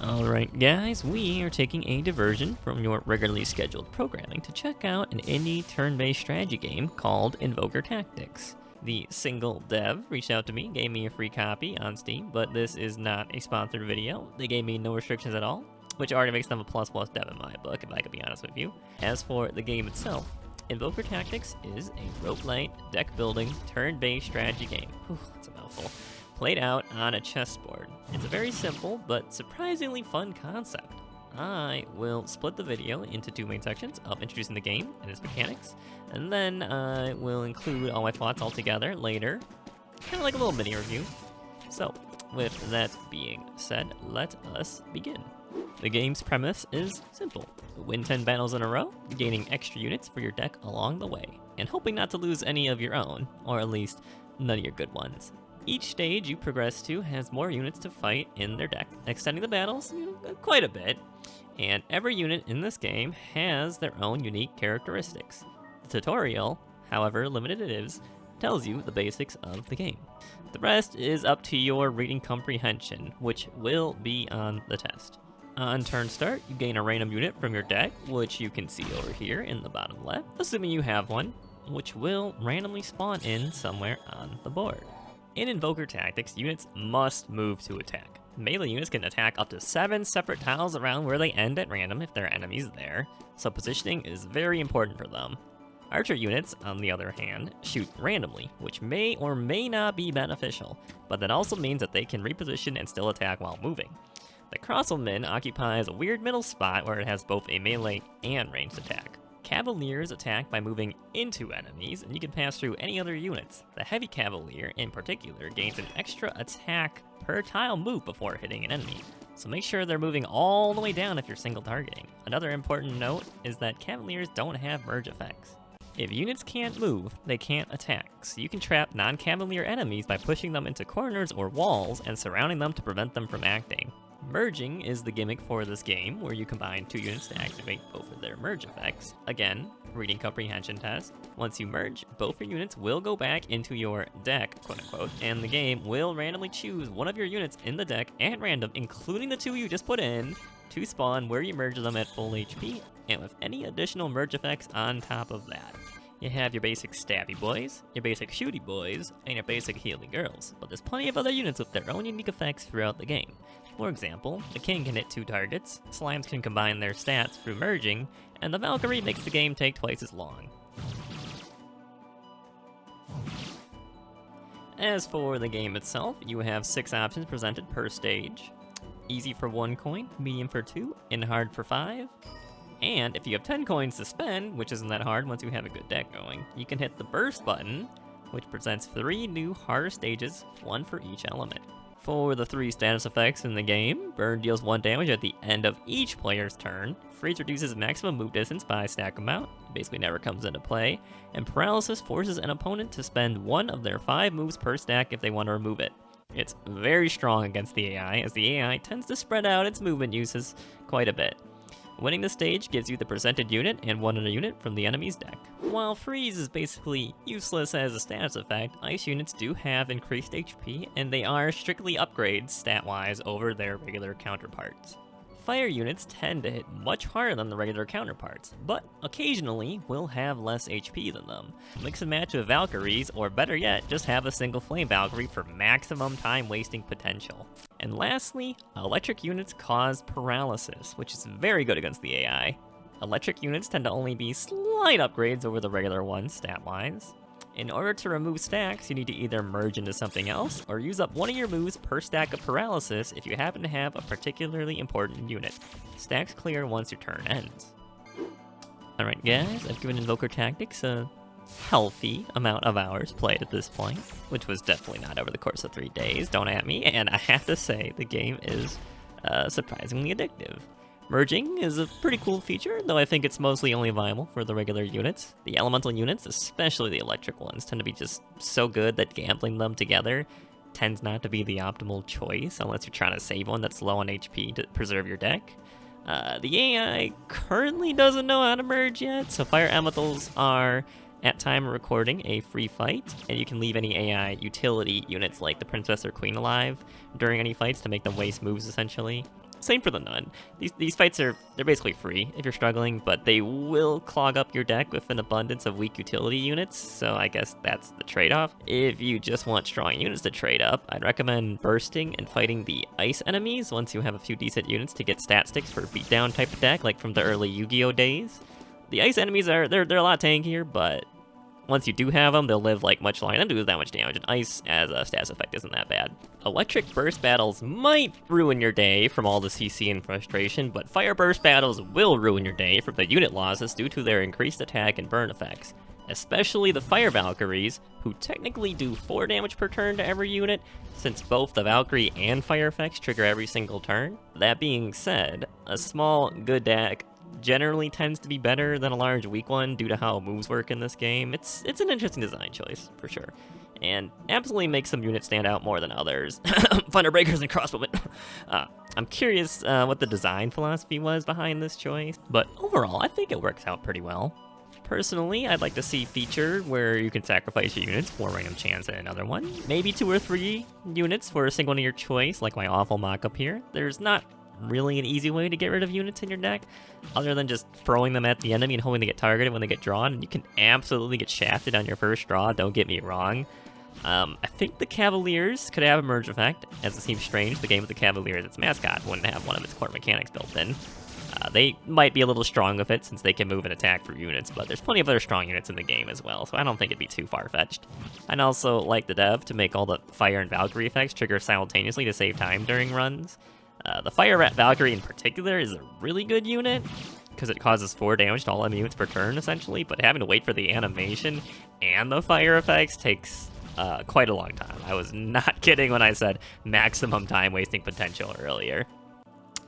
Alright guys, we are taking a diversion from your regularly scheduled programming to check out an indie turn-based strategy game called Invoker Tactics. The single dev reached out to me, gave me a free copy on Steam, but this is not a sponsored video. They gave me no restrictions at all, which already makes them a plus dev in my book, if I could be honest with you. As for the game itself, Invoker Tactics is a roguelite, deck-building, turn-based strategy game. Whew, that's a mouthful. Played out on a chessboard. It's a very simple, but surprisingly fun concept. I will split the video into two main sections of introducing the game and its mechanics, and then I will include all my thoughts all together later, kind of like a little mini review. So, with that being said, let us begin. The game's premise is simple. Win 10 battles in a row, gaining extra units for your deck along the way, and hoping not to lose any of your own, or at least none of your good ones. Each stage you progress to has more units to fight in their deck, extending the battles quite a bit, and every unit in this game has their own unique characteristics. The tutorial, however limited it is, tells you the basics of the game. The rest is up to your reading comprehension, which will be on the test. On turn start, you gain a random unit from your deck, which you can see over here in the bottom left, assuming you have one, which will randomly spawn in somewhere on the board. In Invoker Tactics, units must move to attack. Melee units can attack up to 7 separate tiles around where they end at random if there are enemies there, so positioning is very important for them. Archer units, on the other hand, shoot randomly, which may or may not be beneficial, but that also means that they can reposition and still attack while moving. The Crossbowman occupies a weird middle spot where it has both a melee and ranged attack. Cavaliers attack by moving into enemies, and you can pass through any other units. The Heavy Cavalier, in particular, gains an extra attack per tile move before hitting an enemy, so make sure they're moving all the way down if you're single targeting. Another important note is that Cavaliers don't have merge effects. If units can't move, they can't attack, so you can trap non-Cavalier enemies by pushing them into corners or walls and surrounding them to prevent them from acting. Merging is the gimmick for this game, where you combine 2 units to activate both of their merge effects. Again, reading comprehension test. Once you merge, both your units will go back into your deck, quote-unquote, and the game will randomly choose one of your units in the deck at random, including the 2 you just put in, to spawn where you merge them at full HP, and with any additional merge effects on top of that. You have your basic stabby boys, your basic shooty boys, and your basic healy girls, but there's plenty of other units with their own unique effects throughout the game. For example, the King can hit 2 targets, Slimes can combine their stats through merging, and the Valkyrie makes the game take twice as long. As for the game itself, you have 6 options presented per stage. Easy for 1 coin, medium for 2, and hard for 5. And if you have 10 coins to spend, which isn't that hard once you have a good deck going, you can hit the burst button, which presents 3 new harder stages, 1 for each element. For the 3 status effects in the game, Burn deals 1 damage at the end of each player's turn, Freeze reduces maximum move distance by stack amount, basically never comes into play, and Paralysis forces an opponent to spend 1 of their 5 moves per stack if they want to remove it. It's very strong against the AI, as the AI tends to spread out its movement uses quite a bit. Winning the stage gives you the presented unit and 1 other unit from the enemy's deck. While Freeze is basically useless as a status effect, Ice units do have increased HP, and they are strictly upgrades stat-wise over their regular counterparts. Fire units tend to hit much harder than the regular counterparts, but occasionally will have less HP than them. Mix and match with Valkyries, or better yet, just have a single Flame Valkyrie for maximum time-wasting potential. And lastly, electric units cause paralysis, which is very good against the AI. Electric units tend to only be slight upgrades over the regular ones, stat-wise. In order to remove stacks, you need to either merge into something else, or use up 1 of your moves per stack of paralysis if you happen to have a particularly important unit. Stacks clear once your turn ends. Alright guys, I've given Invoker Tactics a healthy amount of hours played at this point, which was definitely not over the course of 3 days, don't at me, and I have to say, the game is surprisingly addictive. Merging is a pretty cool feature, though I think it's mostly only viable for the regular units. The elemental units, especially the electric ones, tend to be just so good that gambling them together tends not to be the optimal choice, unless you're trying to save one that's low on HP to preserve your deck. The AI currently doesn't know how to merge yet, so Fire Elementals are, at time of recording, a free fight, and you can leave any AI utility units like the Princess or Queen alive during any fights to make them waste moves, essentially. same for the Nun. These fights they're basically free if you're struggling, but they will clog up your deck with an abundance of weak utility units, so I guess that's the trade-off. If you just want strong units to trade up, I'd recommend bursting and fighting the ice enemies once you have a few decent units to get stat sticks for beatdown type of deck, like from the early Yu-Gi-Oh days. The ice enemies they're a lot tankier, but once you do have them, they'll live like much longer and do that much damage, and ice as a status effect isn't that bad. Electric burst battles might ruin your day from all the CC and frustration, but fire burst battles will ruin your day from the unit losses due to their increased attack and burn effects. Especially the Fire Valkyries, who technically do 4 damage per turn to every unit, since both the Valkyrie and fire effects trigger every single turn. That being said, a small, good deck generally tends to be better than a large weak one due to how moves work in this game. It's an interesting design choice, for sure, and absolutely makes some units stand out more than others. Thunderbreakers and crossbowmen. I'm curious what the design philosophy was behind this choice, but overall, I think it works out pretty well. Personally, I'd like to see feature where you can sacrifice your units for a random chance at another one. Maybe 2 or 3 units for a single one of your choice, like my awful mock-up here. There's not really an easy way to get rid of units in your deck, other than just throwing them at the enemy and hoping they get targeted when they get drawn. You can absolutely get shafted on your first draw, don't get me wrong. I think the Cavaliers could have a merge effect, as it seems strange the game with the Cavaliers, its mascot, wouldn't have one of its core mechanics built in. They might be a little strong with it since they can move and attack for units, but there's plenty of other strong units in the game as well, so I don't think it'd be too far-fetched. I'd also like the dev to make all the Fire and Valkyrie effects trigger simultaneously to save time during runs. The Fire Valkyrie in particular is a really good unit, because it causes 4 damage to all enemy units per turn, essentially, but having to wait for the animation and the fire effects takes quite a long time. I was not kidding when I said maximum time wasting potential earlier.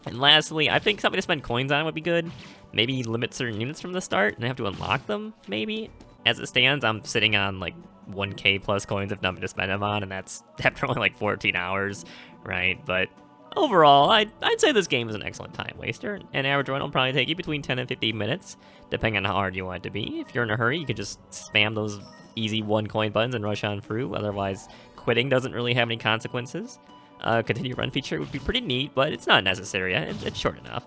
And lastly, I think something to spend coins on would be good. Maybe limit certain units from the start and have to unlock them, maybe. As it stands, I'm sitting on like 1k plus coins of nothing to spend them on, and that's after only like 14 hours, right? But overall, I'd say this game is an excellent time waster. An average run will probably take you between 10 and 15 minutes, depending on how hard you want it to be. If you're in a hurry, you can just spam those easy 1 coin buttons and rush on through. Otherwise, quitting doesn't really have any consequences. Continue run feature would be pretty neat, but it's not necessary. It's short enough.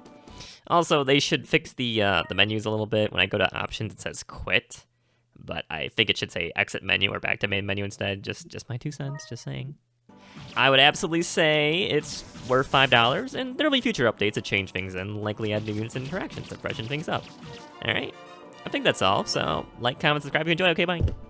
Also, they should fix the menus a little bit. When I go to options, it says quit, but I think it should say exit menu or back to main menu instead. Just my 2 cents, just saying. I would absolutely say it's worth $5, and there'll be future updates that change things and likely add new units and interactions to freshen things up. Alright, I think that's all, so like, comment, subscribe if you enjoy. Okay, bye.